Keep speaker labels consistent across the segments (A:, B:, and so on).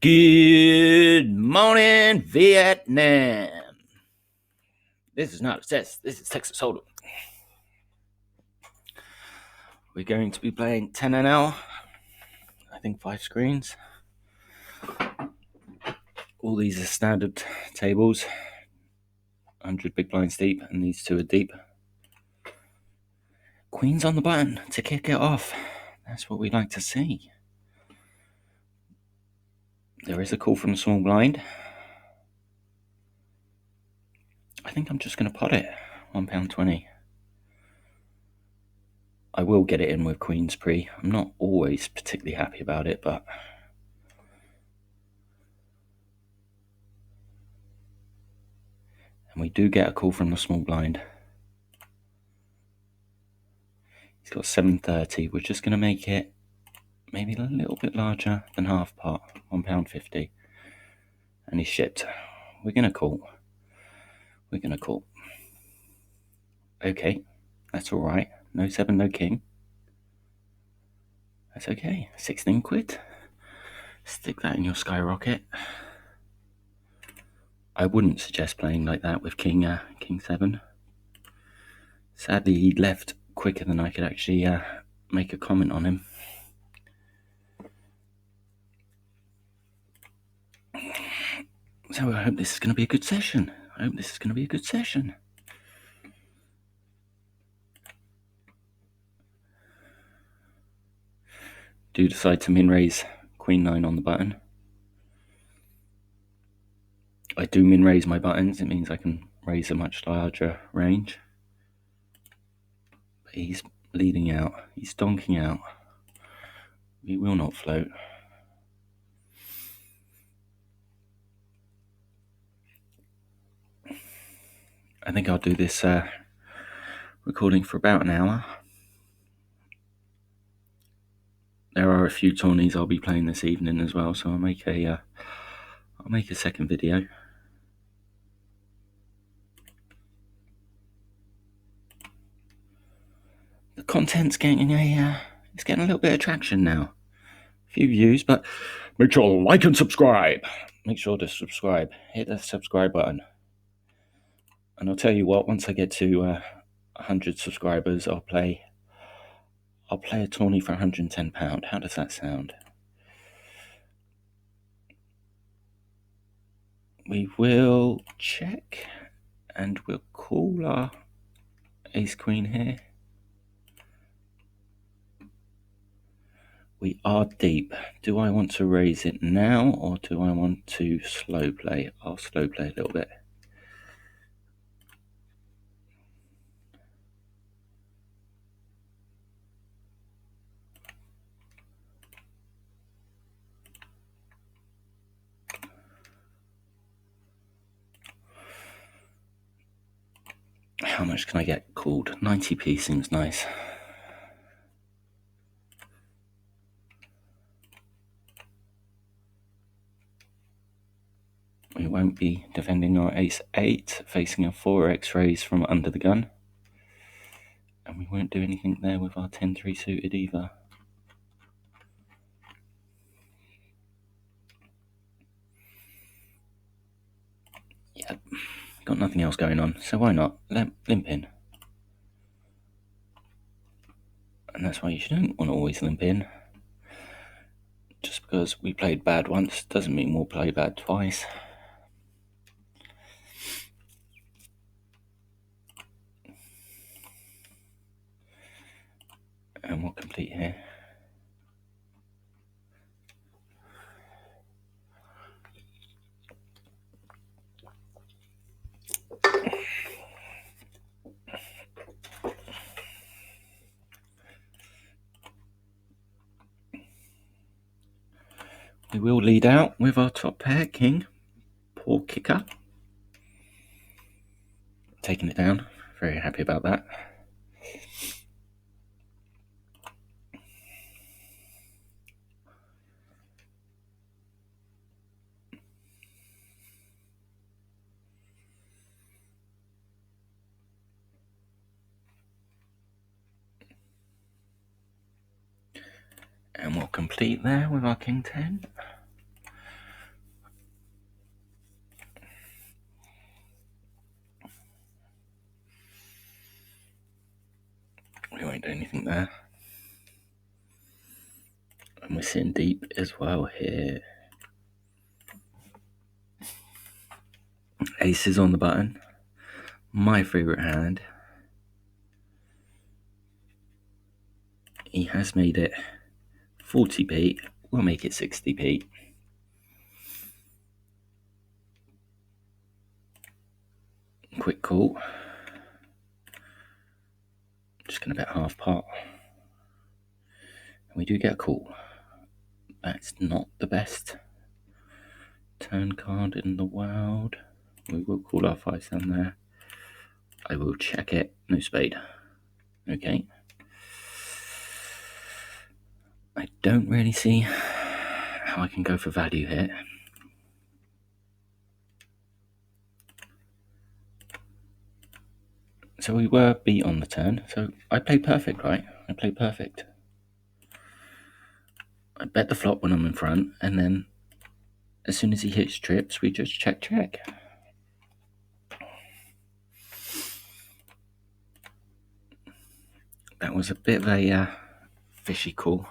A: Good morning, Vietnam. This is not a test. This is Texas Hold'em. We're going to be playing 10NL. I think 5 screens. All these are standard tables. 100 big blinds deep, and these 2 are deep. Queen's on the button to kick it off. That's what we like to see. There is a call from the small blind. I think I'm just going to pot it. £1.20. I will get it in with Queen's pre. I'm not always particularly happy about it, but and we do get a call from the small blind. He's got 730. We're just going to make it maybe a little bit larger than half pot, £1.50. And he's shipped. We're going to call. We're going to call. Okay, that's all right. No 7, no king. That's okay. 16 quid. Stick that in your skyrocket. I wouldn't suggest playing like that with king 7. Sadly, he left quicker than I could actually make a comment on him. So I hope this is going to be a good session. Do decide to min raise Queen 9 on the button. I do min raise my buttons. It means I can raise a much larger range. But he's leading out. He's donking out. We will not float. I think I'll do this recording for about an hour. There are a few tourneys I'll be playing this evening as well, so I'll make a second video. The content's getting it's getting a little bit of traction now. A few views, but make sure to like and subscribe. Make sure to subscribe. Hit the subscribe button. And I'll tell you what, once I get to 100 subscribers, I'll play a tourney for £110. How does that sound? We will check, and we'll call our ace queen here. We are deep. Do I want to raise it now, or do I want to slow play? I'll slow play a little bit. How much can I get called? 90p seems nice. We won't be defending our ace 8, facing a 4x raise from under the gun. And we won't do anything there with our 10-3 suited either. Yep, got nothing else going on, so why not? Limp in. And that's why you shouldn't want to always limp in. Just because we played bad once doesn't mean we'll play bad twice. And we'll complete here. We will lead out with our top pair, king, poor kicker. Taking it down, very happy about that. And we'll complete there with our king 10. We won't do anything there. And we're sitting deep as well here. Aces on the button. My favourite hand. He has made it 40p. We'll make it 60p. Quick call. Just going to bet half pot. We do get a call. That's not the best turn card in the world. We will call our fives down there. I will check it. No spade. Okay. I don't really see how I can go for value here. So we were beat on the turn. So I played perfect, right? I played perfect. I bet the flop when I'm in front, and then as soon as he hits trips, we just check. That was a bit of a fishy call.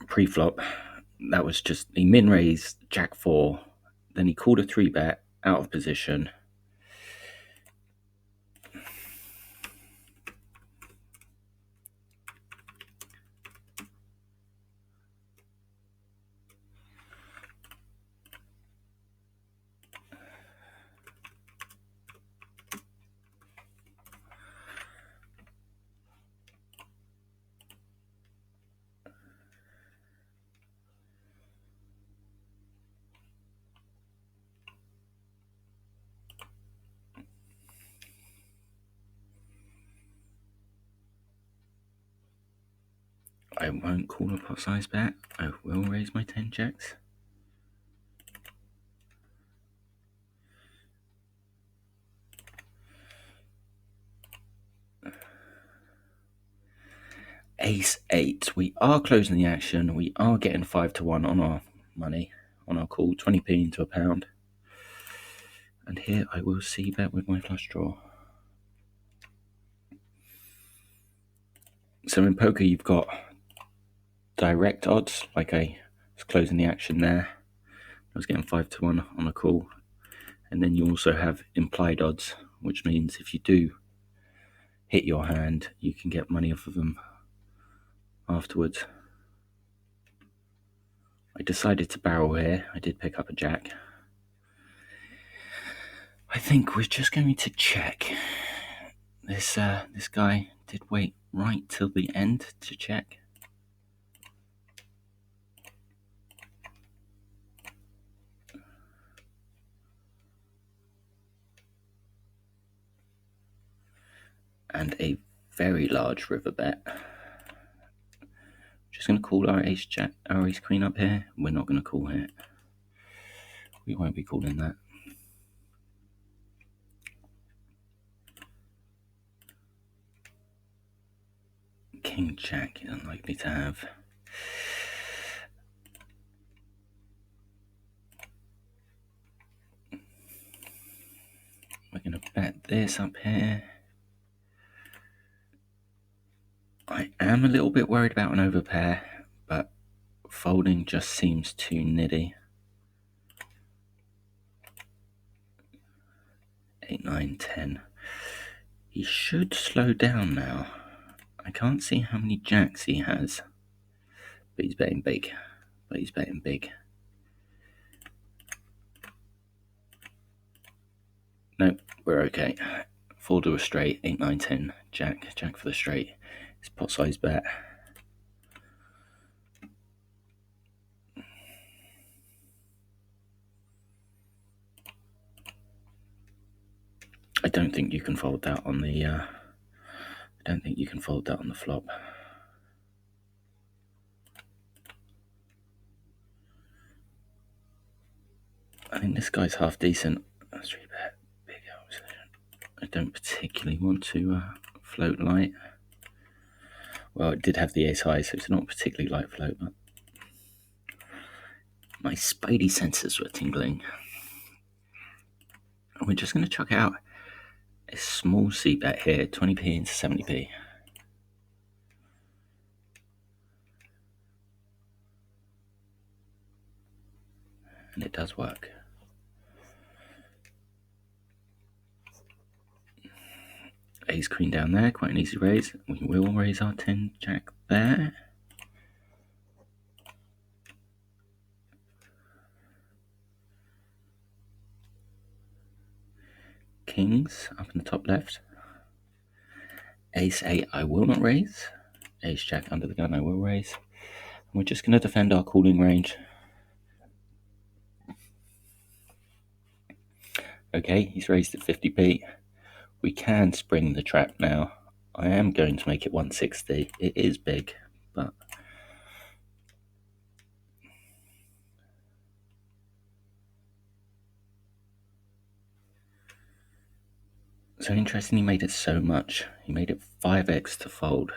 A: Pre-flop, that was just, he min-raised Jack 4, then he called a 3-bet out of position. I won't call a pot size bet. I will raise my 10 jacks. Ace 8. We are closing the action. We are getting 5-1 on our money, on our call, 20p into a pound. And here I will see bet with my flush draw. So in poker you've got direct odds, like I was closing the action there. I was getting 5-1 on a call. And then you also have implied odds, which means if you do hit your hand, you can get money off of them afterwards. I decided to barrel here. I did pick up a jack. I think we're just going to check. This guy did wait right till the end to check. And a very large river bet. Just going to call our ace jack, our ace queen up here. We're not going to call here. We won't be calling that. King jack is unlikely to have. We're going to bet this up here. I am a little bit worried about an overpair, but folding just seems too nitty. 8, 9, 10. He should slow down now. I can't see how many jacks he has. But he's betting big. Nope, we're okay. 4 to a straight, 8, 9, 10. Jack for the straight. It's pot size bet. I don't think you can fold that on the flop. I think this guy's half decent. That's 3-bet. Big opposition. I don't particularly want to float light. Well, it did have the ace high, so it's not particularly light float, but my spidey senses were tingling. And we're just going to chuck it out. a small C bet here, 20p into 70p. And it does work. Ace queen down there, quite an easy raise. We will raise our 10 jack there. Kings up in the top left. Ace 8 I will not raise. Ace jack under the gun I will raise. And we're just going to defend our calling range. Okay, he's raised at 50p. We can spring the trap now. I am going to make it 160. It is big, but so interesting, he made it so much. He made it 5x to fold.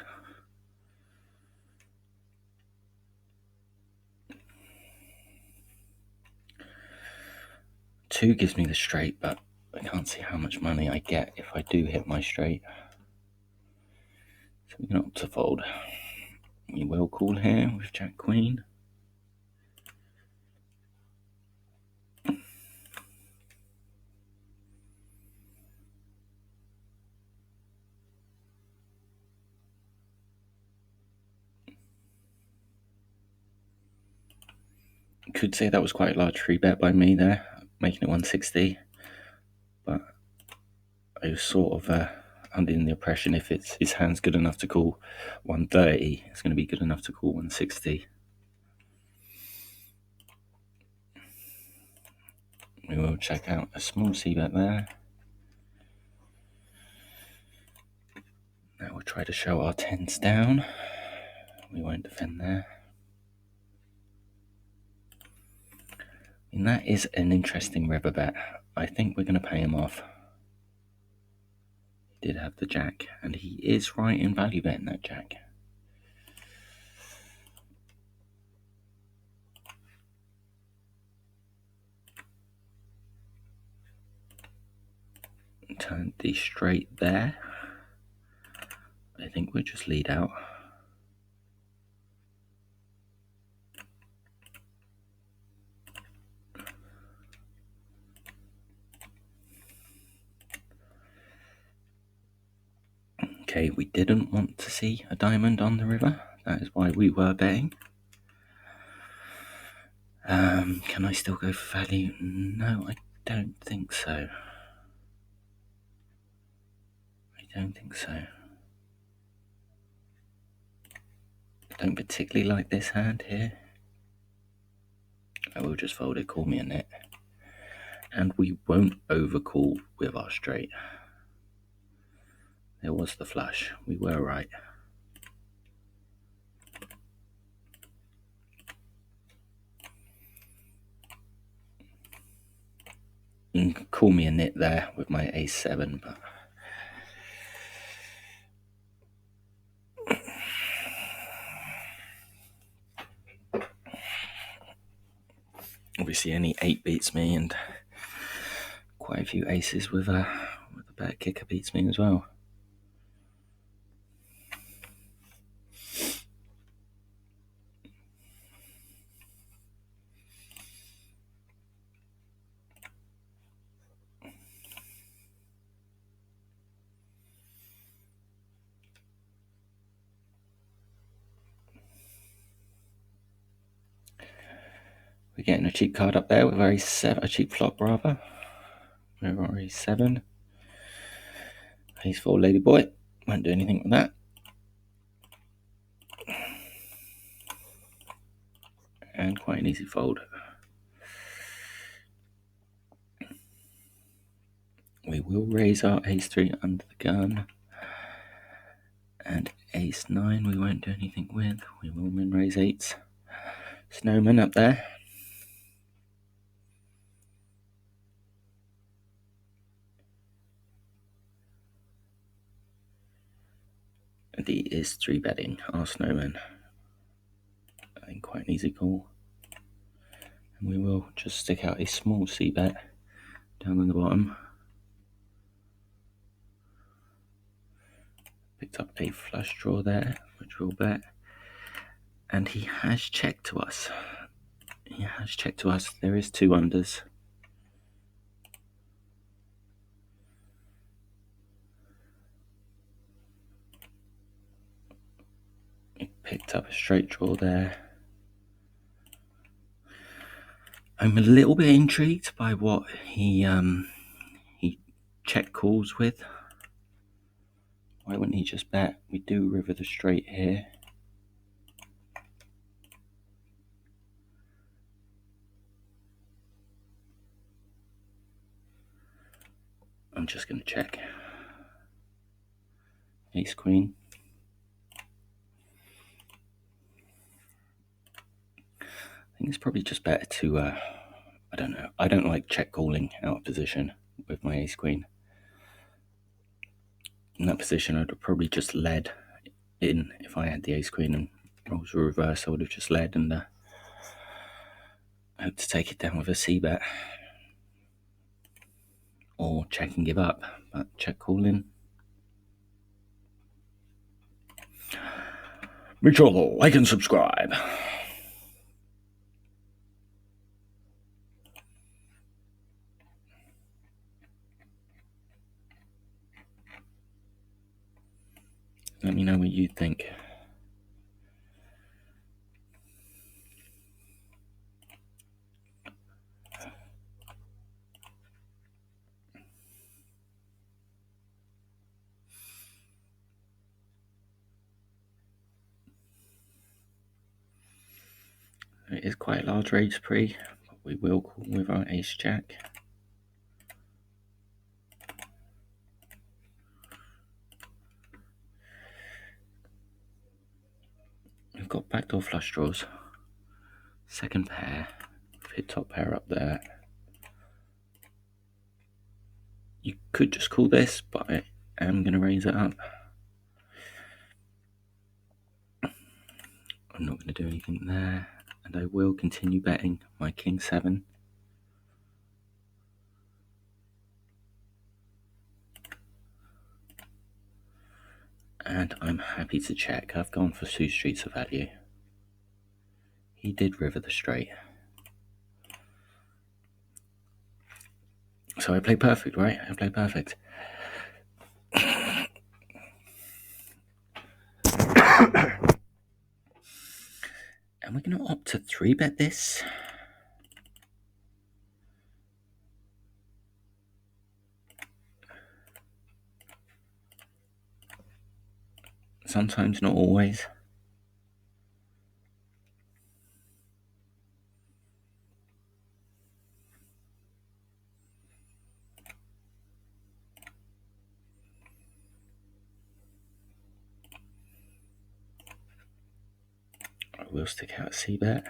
A: Two gives me the straight, but I can't see how much money I get if I do hit my straight. So we can opt to fold. We will call here with jack queen. Could say that was quite a large free bet by me there, making it 160. But I was sort of under the impression if his hand's good enough to call 130, it's going to be good enough to call 160. We will check out a small C bet there. Now we'll try to show our 10s down. We won't defend there. And that is an interesting river bet. I think we're going to pay him off. He did have the jack, and he is right in value betting that jack. Turn the straight there. I think we'll just lead out. Okay, we didn't want to see a diamond on the river. That is why we were betting. Can I still go for value? No, I don't think so. I don't think so. I don't particularly like this hand here. I will just fold it, call me a nit. And we won't overcall with our straight. There was the flush. We were right. You can call me a nit there with my ace 7, but obviously any 8 beats me, and quite a few aces with a better kicker beats me as well. We're getting a cheap card up there with our ace 7, a cheap flop rather. With our ace 7. Ace 4 Ladyboy. Won't do anything with that. And quite an easy fold. We will raise our ace 3 under the gun. And ace 9 we won't do anything with. We will min raise 8s. Snowman up there. And he is 3 betting our snowman. I think quite an easy call. And we will just stick out a small C bet down on the bottom. Picked up a flush draw there, which we'll bet. And he has checked to us. There is 2 unders. He picked up a straight draw there. I'm a little bit intrigued by what he check calls with. Why wouldn't he just bet? We do river the straight here. I'm just going to check. Ace queen. I think it's probably just better to, I don't know. I don't like check calling out of position with my ace queen. In that position, I'd have probably just led in. If I had the ace queen and rolls were reversed, I would have just led and hoped to take it down with a c-bet. Or check and give up, but check calling. Make sure to like and subscribe. Let me know what you think. It is quite a large raise pre, but we will call with our ace jack. We've got backdoor flush draws. Second pair. We've hit top pair up there. You could just call this, but I am going to raise it up. I'm not going to do anything there. And I will continue betting my king 7. And I'm happy to check. I've gone for 2 streets of value. He did river the straight. So I played perfect, right? I played perfect. And we're going to opt to 3-bet this. Sometimes, not always. I will stick out a c-bet.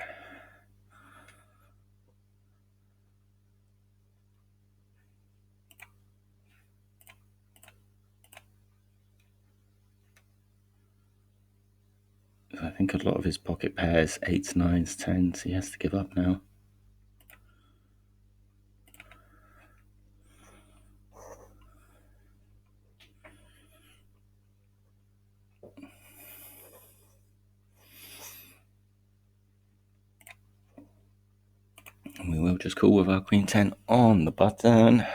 A: I think a lot of his pocket pairs, 8s, 9s, 10s, he has to give up now. And we will just call with our queen 10 on the button.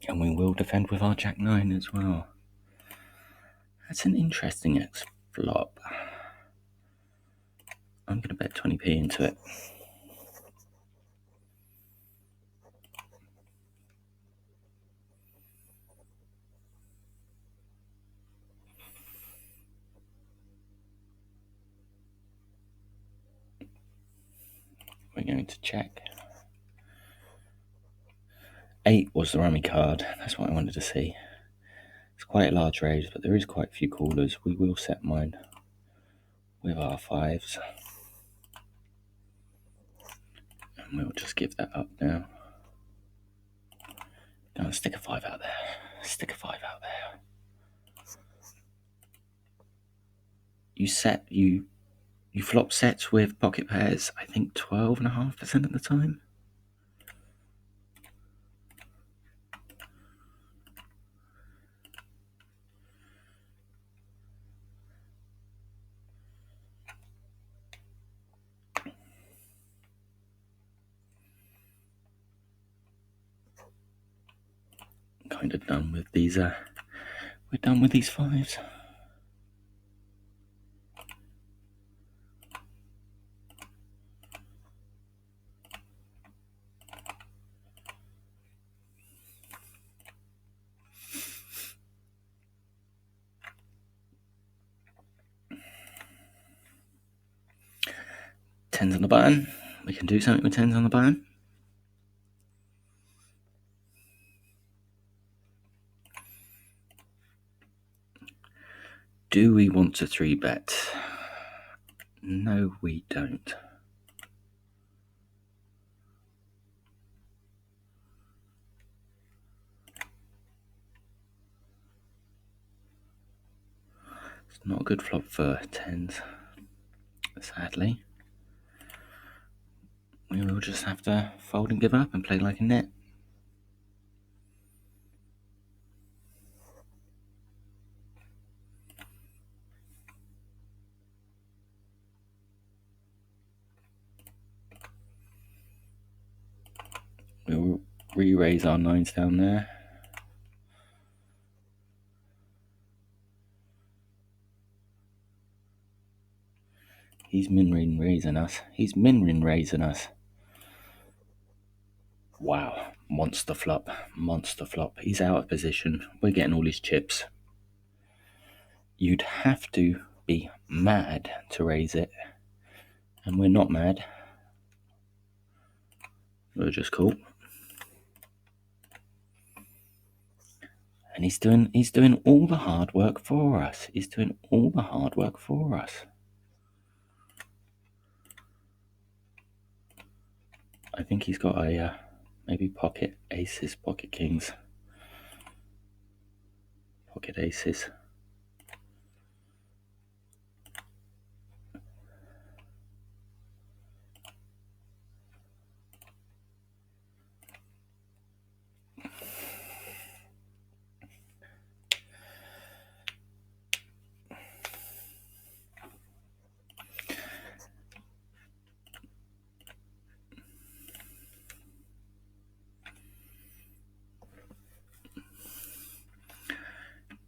A: And we will defend with our jack 9 as well. That's an interesting X flop. I'm going to bet 20p into it. We're going to check. 8 was the rummy card. That's what I wanted to see. It's quite a large raise, but there is quite a few callers. We will set mine with our 5s. And we'll just give that up now. No, stick a 5 out there. Stick a 5 out there. You flop sets with pocket pairs, I think 12.5% of the time. kind of done with these. We're done with these fives. Tens on the button. We can do something with tens on the button. Do we want to 3-bet? No, we don't. It's not a good flop for tens, sadly. We will just have to fold and give up and play like a net. We'll re-raise our nines down there. He's min-rin raising us. He's min-rin raising us. Wow, monster flop, monster flop. He's out of position. We're getting all his chips. You'd have to be mad to raise it. And we're not mad. We're just cool. And he's doing all the hard work for us. He's doing all the hard work for us. I think he's got a maybe pocket aces, pocket kings, pocket aces.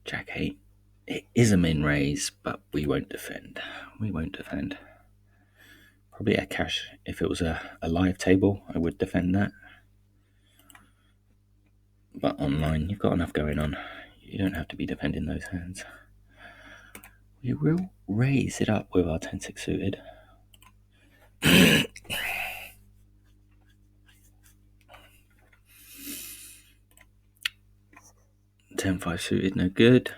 A: Jack 8. It is a min raise, but we won't defend. We won't defend. Probably a cash. If it was a live table, I would defend that. But online, you've got enough going on. You don't have to be defending those hands. We will raise it up with our 10-6 suited. 10-5 suited, no good.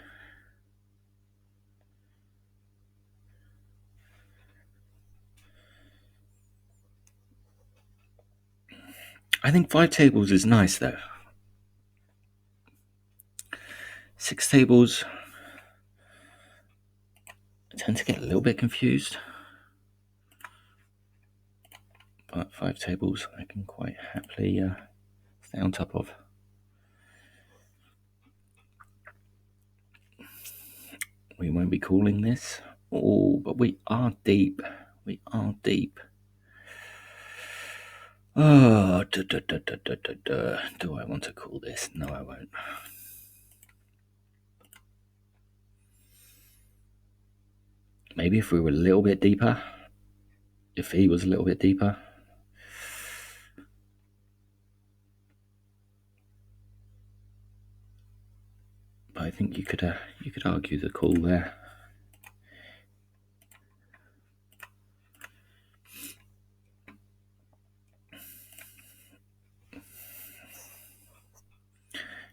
A: I think 5 tables is nice though. 6 tables, I tend to get a little bit confused. But 5 tables I can quite happily stay on top of. We won't be calling this. Oh, but we are deep. We are deep. Oh, do I want to call this? No, I won't. Maybe if we were a little bit deeper. If he was a little bit deeper. But I think you could argue the call there.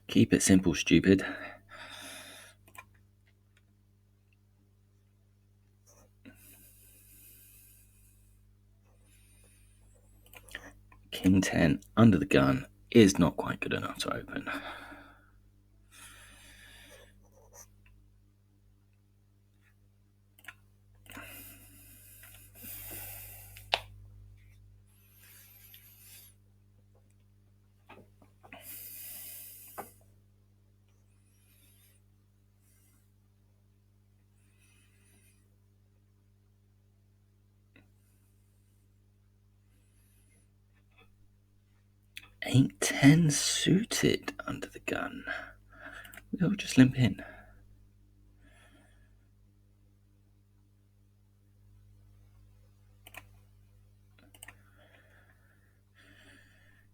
A: Keep it simple, stupid. King 10 under the gun is not quite good enough to open. Eight 10 suited under the gun. We'll just limp in.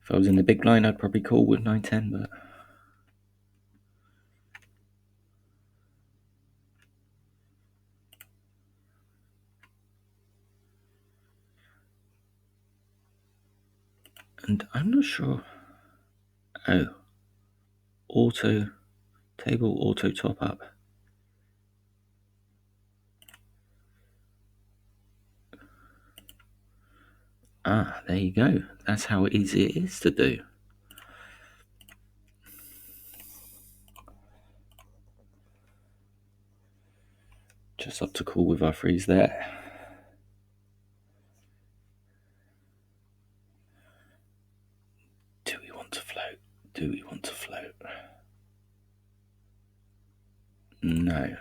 A: If I was in the big blind, I'd probably call with 9-10, but and I'm not sure. Oh, table auto top up. Ah, there you go. That's how easy it is to do. Just up to call with our freeze there. Do we want to float? Do we want to float? No. If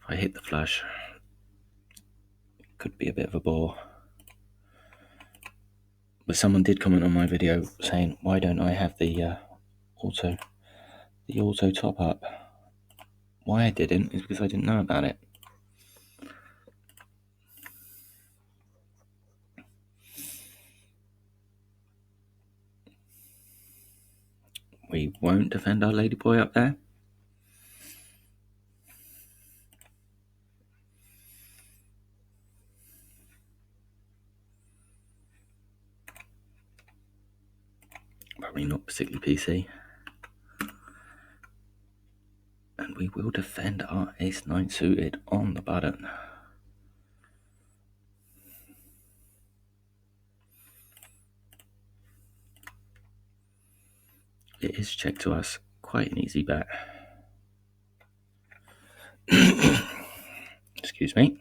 A: I hit the flush, it could be a bit of a bore. But someone did comment on my video saying, why don't I have the auto top up? Why I didn't is because I didn't know about it. We won't defend our ladyboy up there. Probably not particularly PC. And we will defend our ace-9 suited on the button. It is checked to us. Quite an easy bet. Excuse me.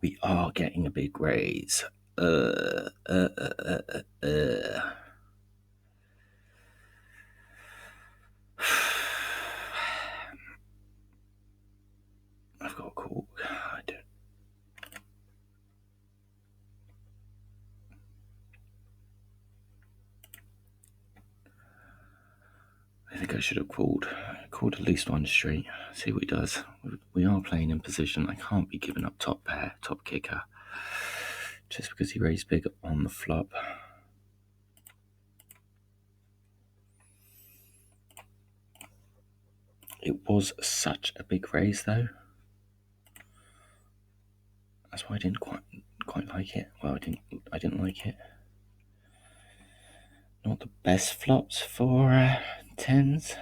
A: We are getting a big raise. I've got a call. I think I should have called at least one straight. See what he does. We are playing in position. I can't be giving up top pair, top kicker, just because he raised big on the flop. It was such a big raise though. That's why I didn't quite like it. Well, I didn't like it. Not the best flops for tens.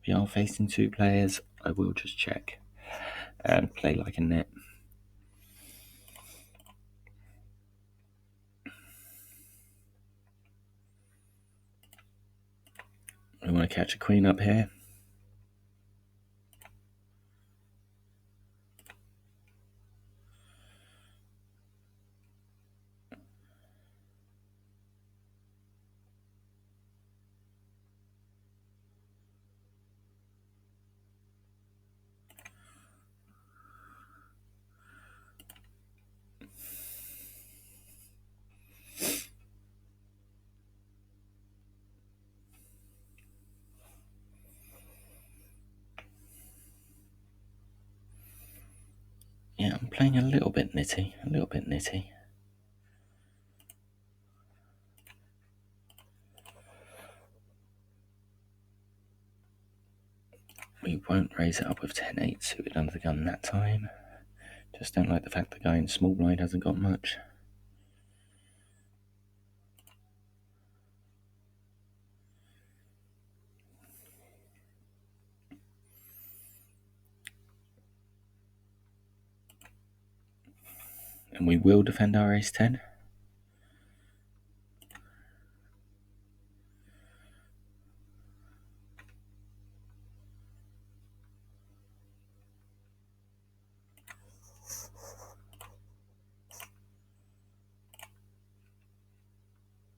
A: We are facing two players. I will just check and play like a net. We want to catch a queen up here. Yeah, I'm playing a little bit nitty. We won't raise it up with 10-8 suited under the gun that time. Just don't like the fact the guy in small blind hasn't got much. And we will defend our ace-10.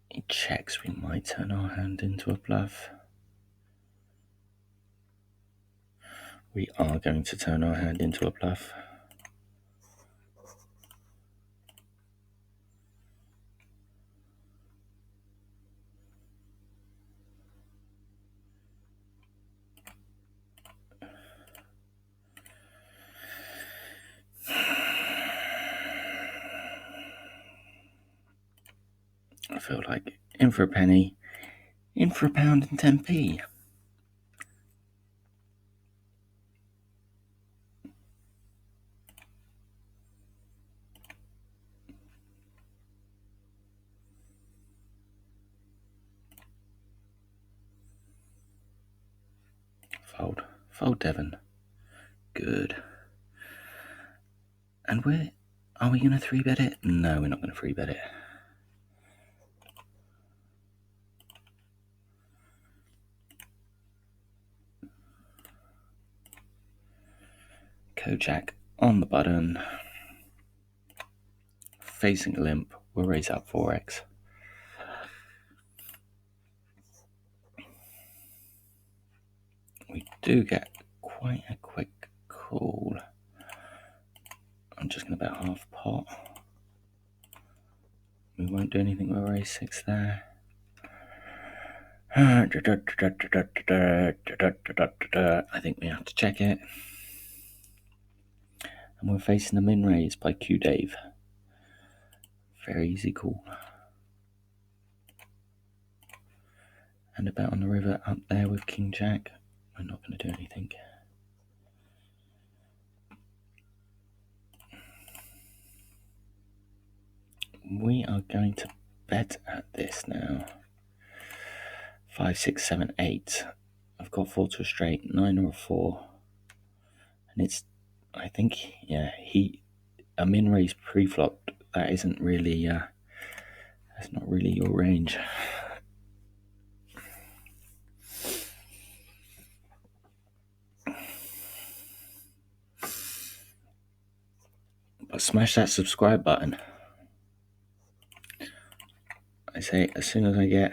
A: He checks, we might turn our hand into a bluff. We are going to turn our hand into a bluff. feel like in for a penny, in for £1.10. Fold Devon. Good. And are we going to 3-bet it? No, we're not going to 3-bet it. Kojak on the button. Facing a limp. We'll raise out 4x. We do get quite a quick call. I'm just going to bet half pot. We won't do anything with raise 6 there. I think we have to check it. And we're facing the min raise by Q Dave. Very easy call. And a bet on the river up there with King Jack. We're not going to do anything. We are going to bet at this now. 5, 6, 7, 8. I've got 4 to a straight, 9 or a 4. And it's, I think, yeah, a min raise pre-flop, that isn't really, that's not really your range. But smash that subscribe button. I say, as soon as I get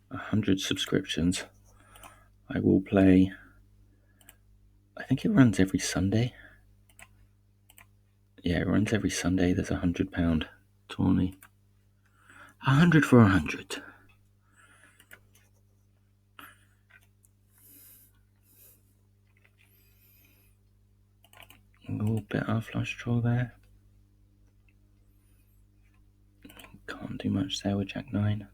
A: 100 subscriptions, I will play, I think it runs every Sunday. Yeah, it runs every Sunday. There's £100 tourney. 100 for 100. We'll bet our flush draw there. Can't do much there with Jack 9.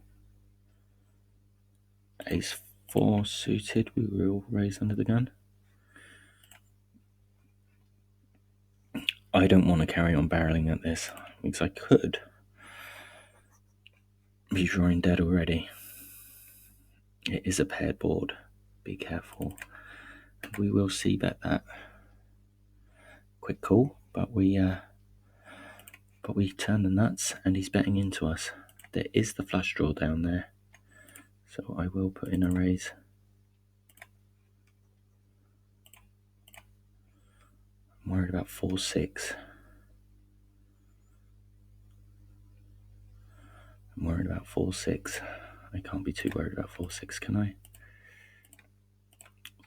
A: Ace 4 suited, we will raise under the gun. I don't want to carry on barreling at this because I could be drawing dead already. It is a paired board. Be careful. We will see bet that. Quick call, but we turn the nuts and he's betting into us. There is the flush draw down there, so I will put in a raise. I'm worried about 4-6. I'm worried about 4-6. I can't be too worried about 4-6, can I?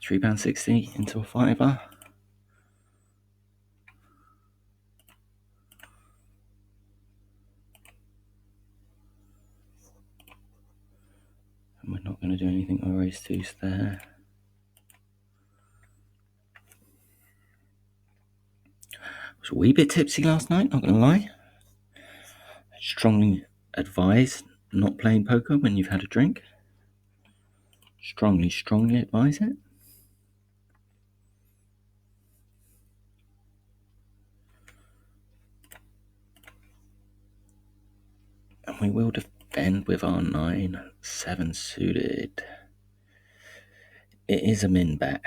A: £3.60 into a fiver. And we're not going to do anything with raise 2s there. I was a wee bit tipsy last night, not going to lie. I strongly advise not playing poker when you've had a drink. Strongly advise it. And we will defend with our 9-7 suited. It is a min bet.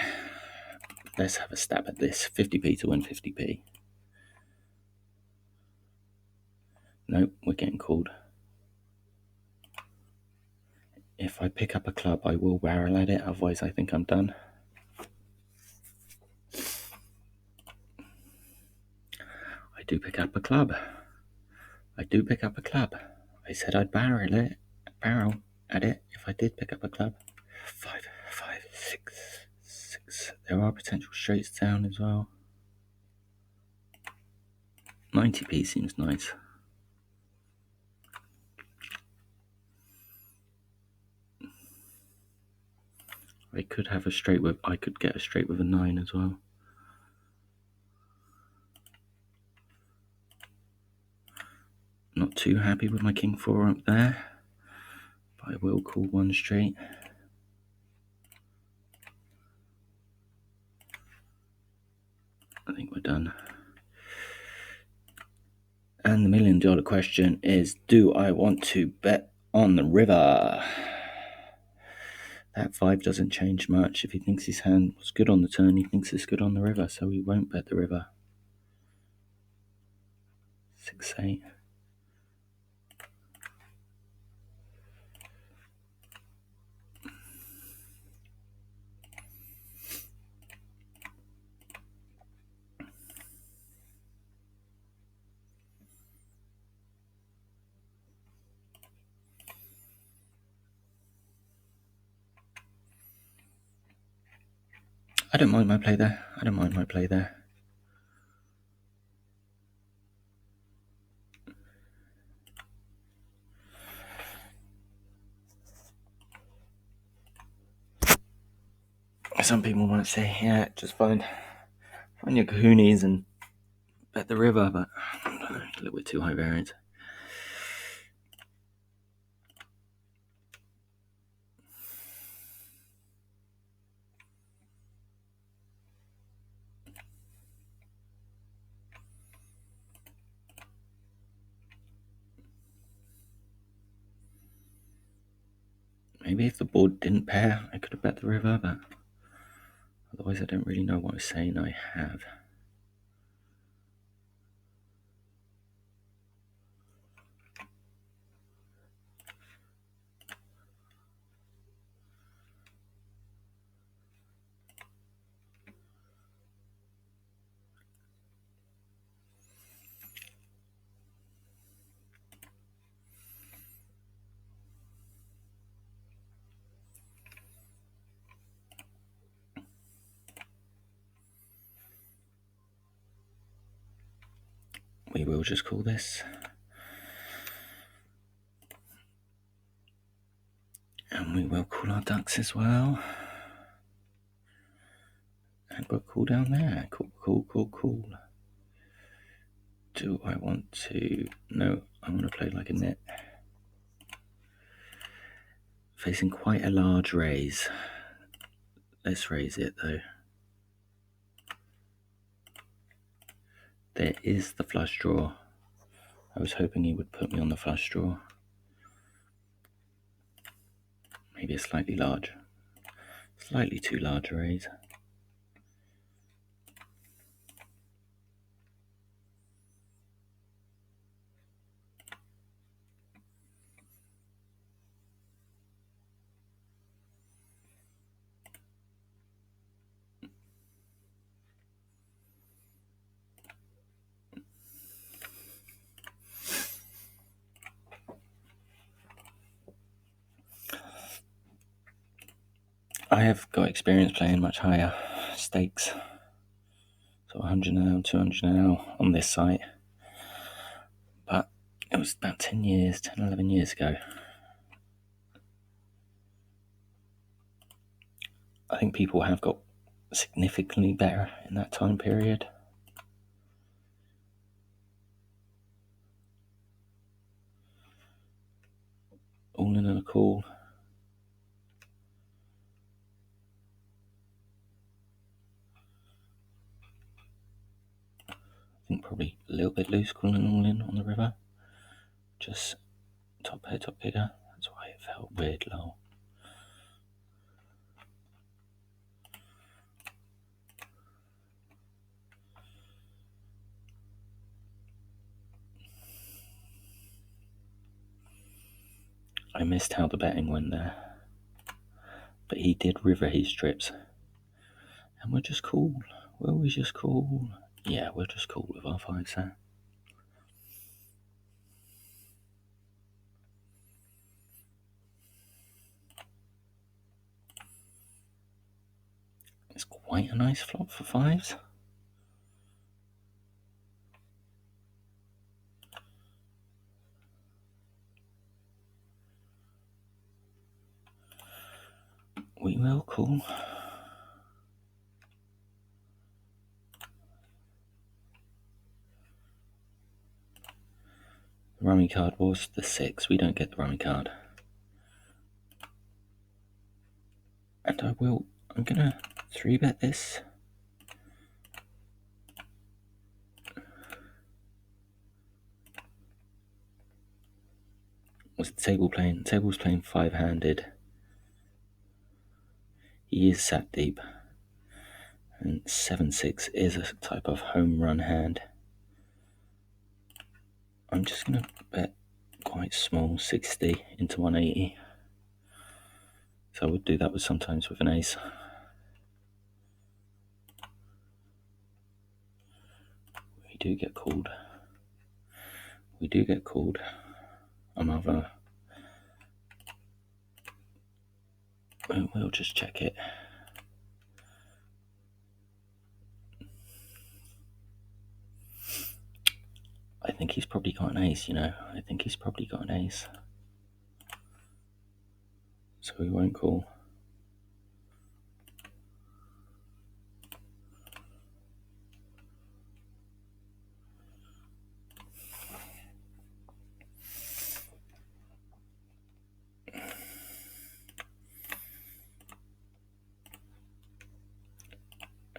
A: Let's have a stab at this. 50p to win 50p. Nope, we're getting called. If I pick up a club, I will barrel at it, otherwise I think I'm done. I do pick up a club. I said I'd barrel at it if I did pick up a club. 5, 6, 6. There are potential straights down as well. 90p seems nice. I could get a straight with a 9 as well. Not too happy with my king 4 up there. I will call one street. I think we're done. And the $1 million question is, do I want to bet on the river? That 5 doesn't change much. If he thinks his hand was good on the turn, he thinks it's good on the river, so he won't bet the river. 6-8. I don't mind my play there. I don't mind my play there. Some people might say, yeah, just find your kahoonies and bet the river, but I don't know, a little bit too high variance. Maybe if the board didn't pair, I could have bet the river, but otherwise I don't really know what I'm saying I have. We will just call this. And we will call our ducks as well. And we'll call down there. Cool. Do I want to... No, I want to play like a net. Facing quite a large raise. Let's raise it though. There is the flush draw. I was hoping he would put me on the flush draw. Maybe a slightly large. Slightly too large a raise. I have got experience playing much higher stakes. So 100 now, 200 now on this site. But it was about 10 years, 10, 11 years ago. I think people have got significantly better in that time period. All in and a call. I think probably a little bit loose, calling all in on the river. Just top pair, top bigger. That's why it felt weird low. I missed how the betting went there. But he did river his strips. And we're just cool. Will we just cool? Yeah, we're just cool with our 5s there. It's quite a nice flop for 5s. We will call. The rummy card was the 6. We don't get the rummy card. And I'm gonna 3-bet this. What's the table playing? The table's playing 5-handed. He is sat deep. And 7-6 is a type of home run hand. I'm just gonna bet quite small, 60 into 180. So I would do that sometimes with an ace. We do get called. We'll just check it. I think he's probably got an ace, I think he's probably got an ace. So we won't call.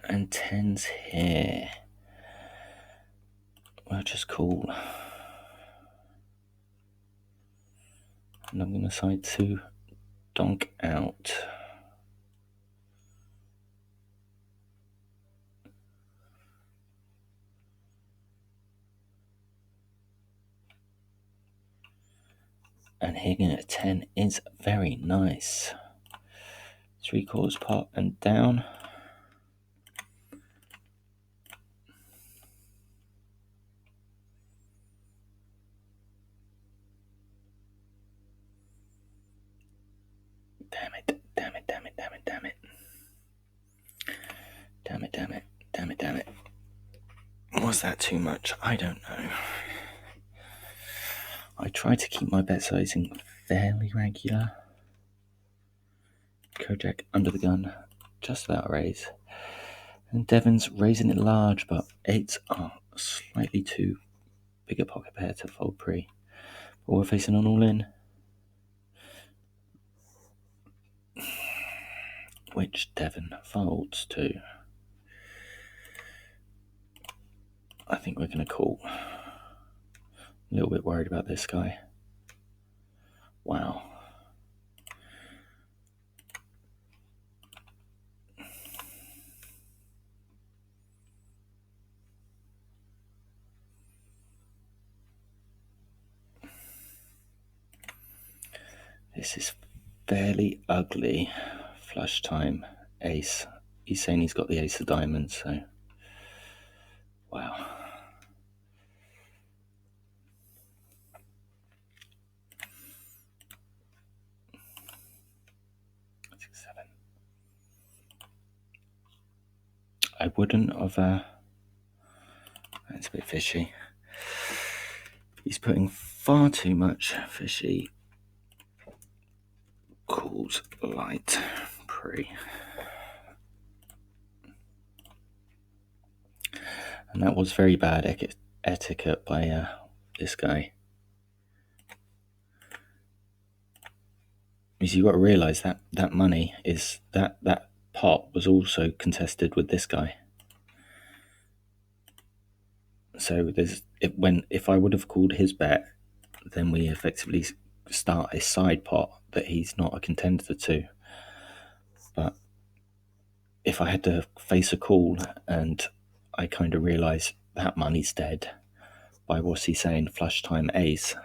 A: And 10's here. We'll just call. And I'm going to decide to donk out. And hitting at 10 is very nice. 3/4 pot and down. Damn it. Was that too much? I don't know. I try to keep my bet sizing fairly regular. Kojak under the gun, just about a raise. And Devon's raising it large, but 8s are slightly too big a pocket pair to fold pre. But we're facing an all-in, which Devon folds to. I think we're going to call. A little bit worried about this guy. Wow. This is fairly ugly. Flush time, ace. He's saying he's got the ace of diamonds, so. Wow. I wouldn't have. That's a bit fishy. He's putting far too much fishy. Calls light pre. And that was very bad etiquette by this guy. Because you've got to realise that money is that pot was also contested with this guy. So if I would have called his bet, then we effectively start a side pot that he's not a contender to. But if I had to face a call and I kind of realise that money's dead by what's he saying, flush time ace.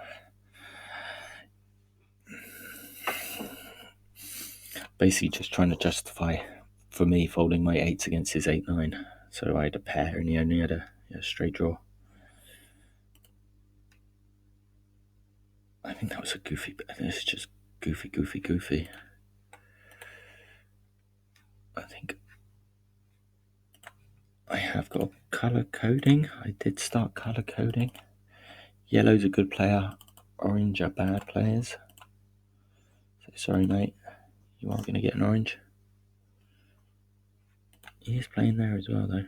A: Basically just trying to justify for me folding my 8s against his 8-9. So I had a pair and he only had a straight draw. I think that was a goofy, this is just goofy. I think I have got colour coding. I did start colour coding. Yellow's a good player, orange are bad players. So sorry mate, you are going to get an orange. He is playing there as well though.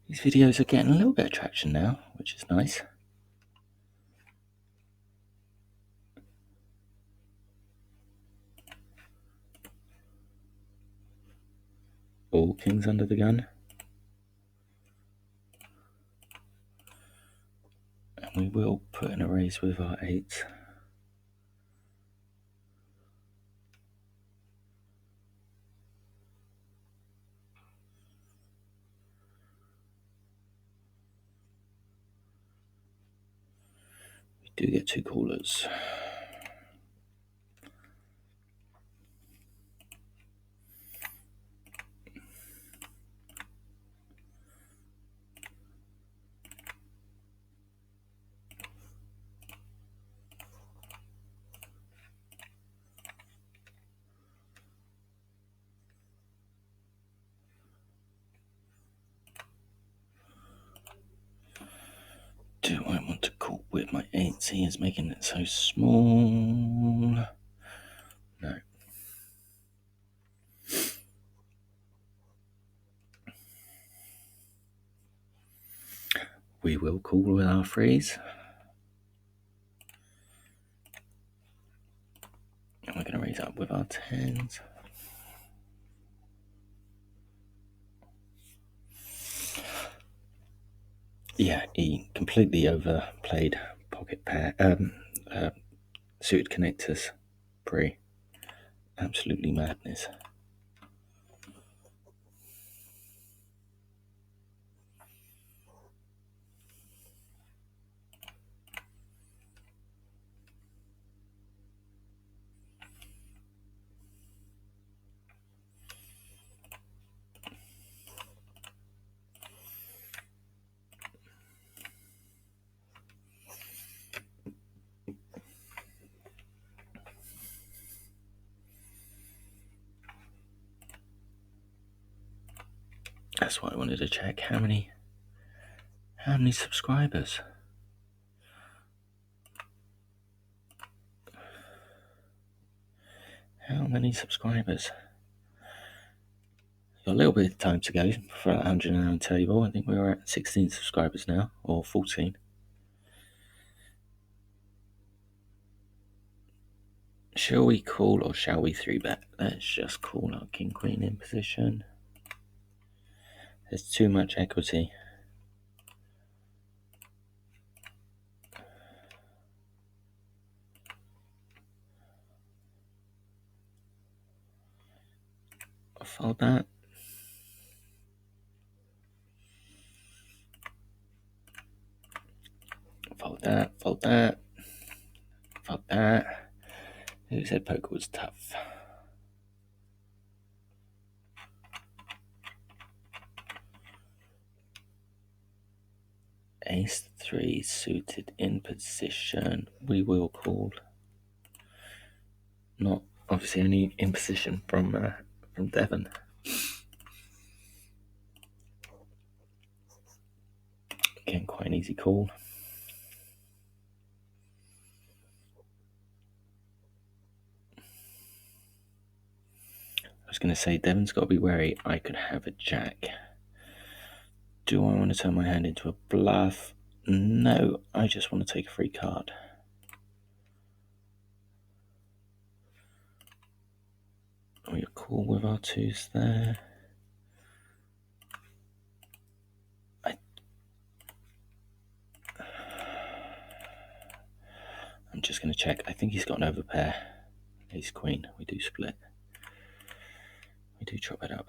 A: These videos are getting a little bit of traction now, which is nice. All kings under the gun. And we will put in a raise with our 8s. We do get 2 callers. Do I want to call with my 8s? He is making it so small. No. We will call with our 3s. And we're going to raise up with our 10s. Yeah, he completely overplayed pocket pair, suited connectors pre. Absolutely madness. That's why I wanted to check how many subscribers. How many subscribers? Got a little bit of time to go for that 100 hour table. I think we're at 16 subscribers now, or 14. Shall we call or shall we 3-bet? Let's just call our king queen in position. There's too much equity. Fold that. Fold that. Fold that. Fold that. Who said poker was tough? Ace 3 suited in position. We will call. Not obviously only in position from Devon. Again, quite an easy call. I was going to say Devon's got to be wary. I could have a jack. Do I want to turn my hand into a bluff? No, I just want to take a free card. We're cool with our 2s there. I'm just going to check. I think he's got an overpair. Ace queen. We do split. We do chop it up.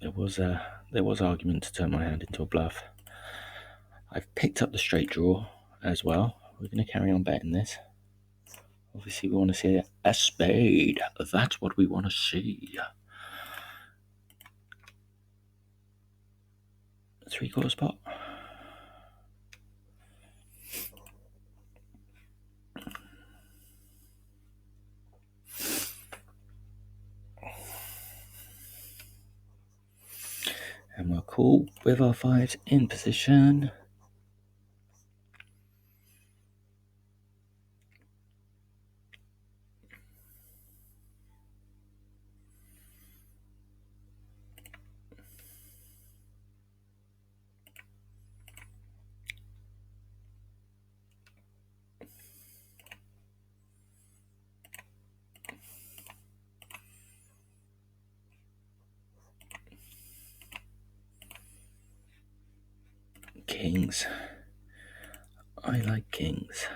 A: There was argument to turn my hand into a bluff. I've picked up the straight draw as well. We're going to carry on betting this. Obviously, we want to see a spade. That's what we want to see. 3/4 spot. And we're cool with our 5s in position. kings. I like kings.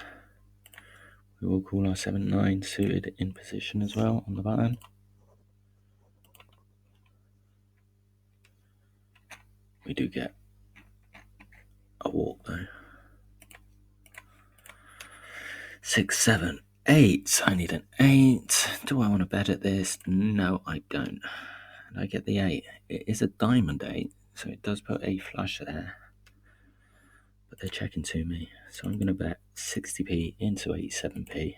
A: We will call our 7-9 suited in position as well on the button. We do get a walk though. 6, 7, 8. I need an 8. Do I want to bet at this? No, I don't. And I get the 8. It is a diamond 8, so it does put a flush there. But they're checking to me, so I'm going to bet 60p into 87p.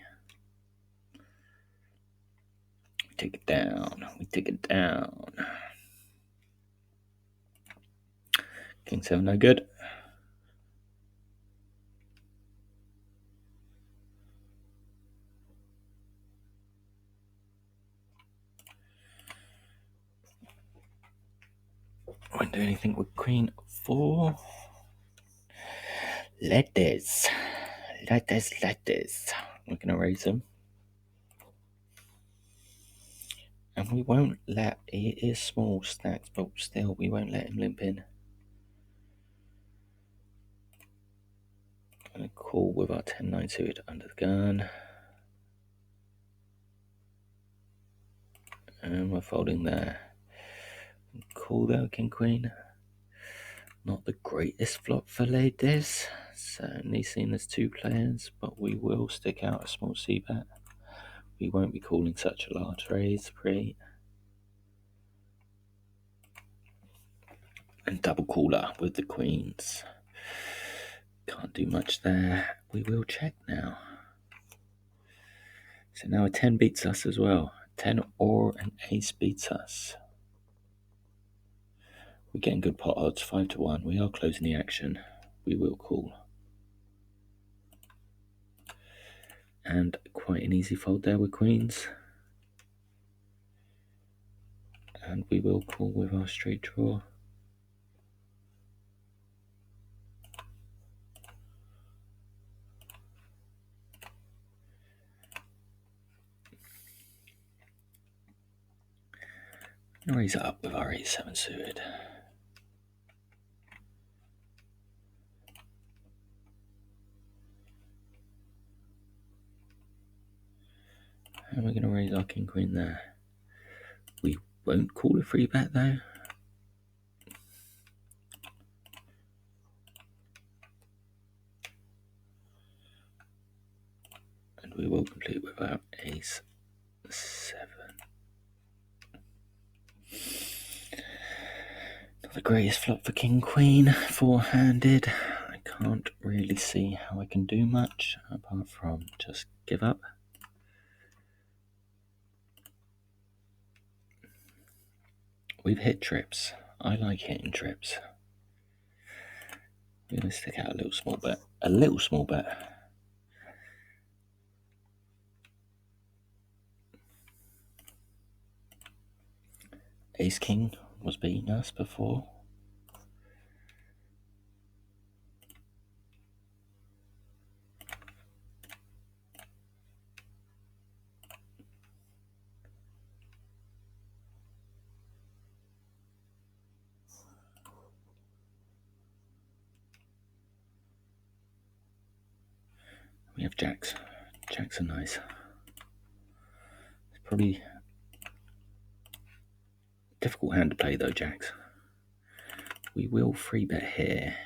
A: We take it down. We take it down. King 7, no good. Won't do anything with Queen 4. Letters. We're going to raise him. And we won't let, it is small stacks, but still, we won't let him limp in. Going to call with our 10-9 suited under the gun. And we're folding there. Call though, King Queen. Not the greatest flop for ladies. Certainly seen as 2 players, but we will stick out a small c-bet. We won't be calling such a large raise pre. And double caller with the queens. Can't do much there. We will check now. So now a 10 beats us as well. 10 or an ace beats us. We're getting good pot odds, 5-1. We are closing the action. We will call. And quite an easy fold there with queens. And we will call with our straight draw. And raise it up with our 8-7 suited. And we're going to raise our king queen there. We won't call a free bet though. And we will complete with our ace 7. Not the greatest flop for king queen, 4-handed. I can't really see how I can do much apart from just give up. We've hit trips. I like hitting trips. We're going to stick out a little small bet. A little small bet. Ace king was beating us before. We have jacks. Jacks are nice. It's probably difficult hand to play though, jacks. We will free bet here.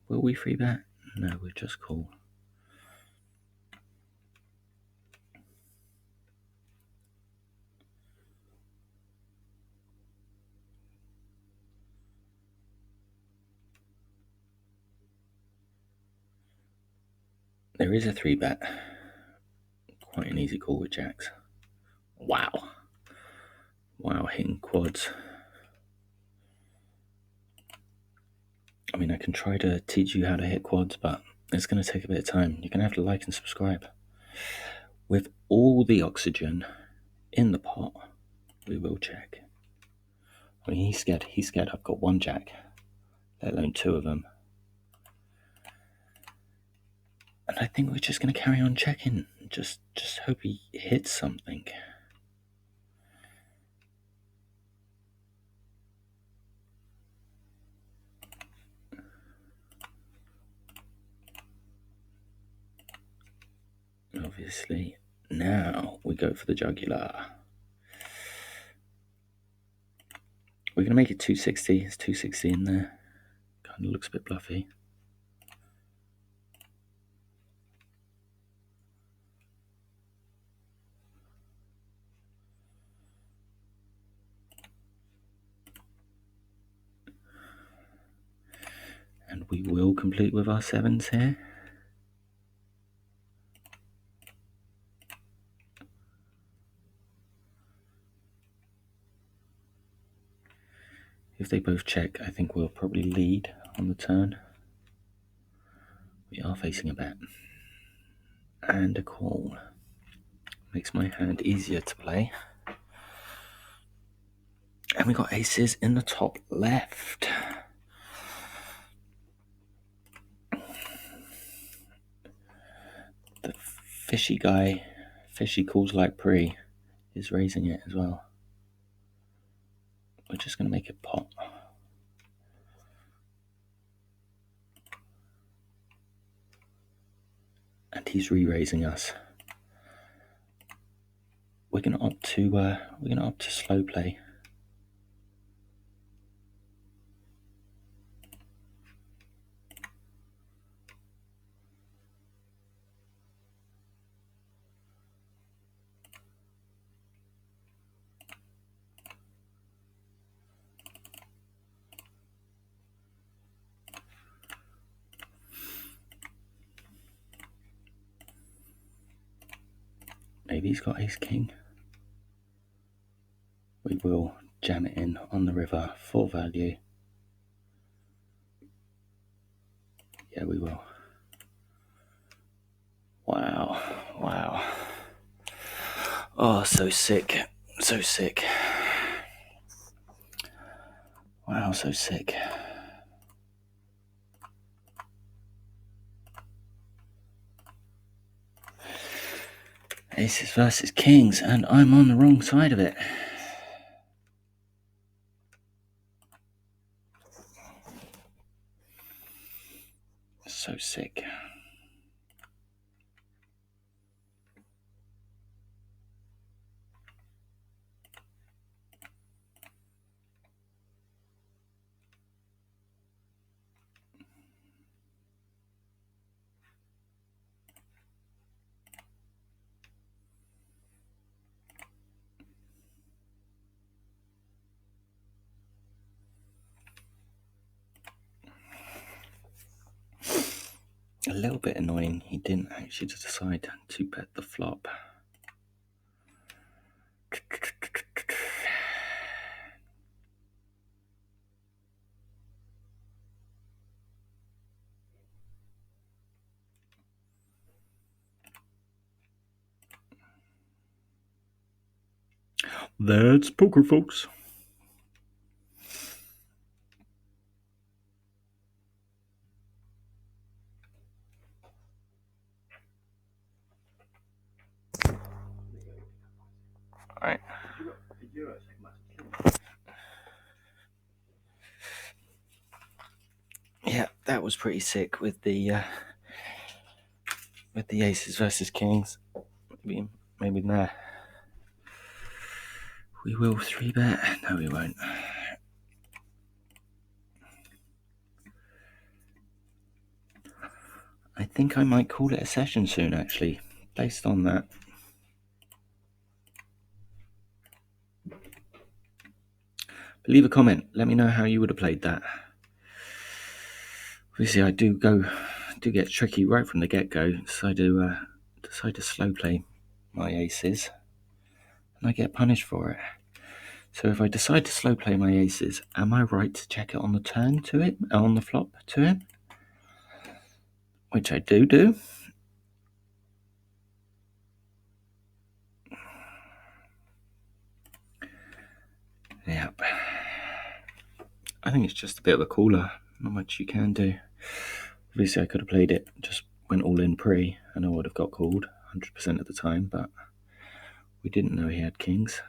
A: Will we free bet? No, we'll just call. There is a 3 bet. Quite an easy call with jacks. Wow. Wow, hitting quads. I mean, I can try to teach you how to hit quads, but it's going to take a bit of time. You're going to have to like and subscribe. With all the oxygen in the pot, we will check. I mean, he's scared. He's scared I've got 1 jack, let alone 2 of them. And I think we're just going to carry on checking. Just hope he hits something. obviously. Now we go for the jugular. We're going to make it 260. It's 260 in there. Kind of looks a bit bluffy. And we will complete with our sevens here. If they both check, I think we'll probably lead on the turn. We are facing a bet. And a call. Makes my hand easier to play. And we got aces in the top left. The fishy guy, fishy calls like pre, is raising it as well. We're just going to make it pop. And he's re-raising us. We're going to opt to slow play. Maybe he's got ace king. We will jam it in on the river for value. Yeah, we will. Wow, wow. Oh, so sick, so sick. Wow, so sick. Aces versus kings, and I'm on the wrong side of it. So sick. A little bit annoying, he didn't actually decide to bet the flop. That's poker, folks. Alright. Yeah, that was pretty sick with the aces versus kings. Maybe nah. We will 3-bet. No, we won't. I think I might call it a session soon, actually, based on that. But leave a comment. Let me know how you would have played that. Obviously, I do get tricky right from the get-go, so I do decide to slow play my aces, and I get punished for it. So if I decide to slow play my aces, am I right to check it on the turn to it, on the flop to him? Which I do. Yep. I think it's just a bit of a cooler. Not much you can do. Obviously, I could have played it, just went all in pre, and I would have got called 100% of the time, but we didn't know he had kings.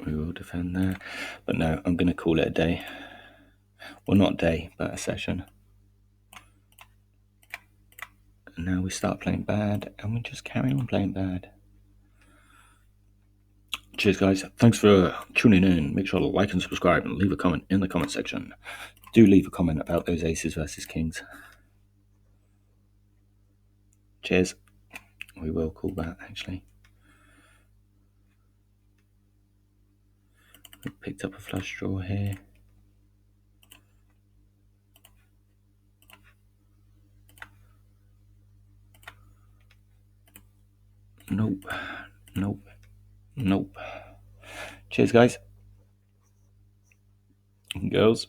A: We will defend there. But no, I'm going to call it a day. Well, not a day, but a session. And now we start playing bad, and we just carry on playing bad. Cheers, guys. Thanks for tuning in. Make sure to like and subscribe and leave a comment in the comment section. Do leave a comment about those aces versus kings. Cheers. We will call that, actually. We picked up a flush draw here. Nope. Nope. Nope. Cheers, guys. Girls.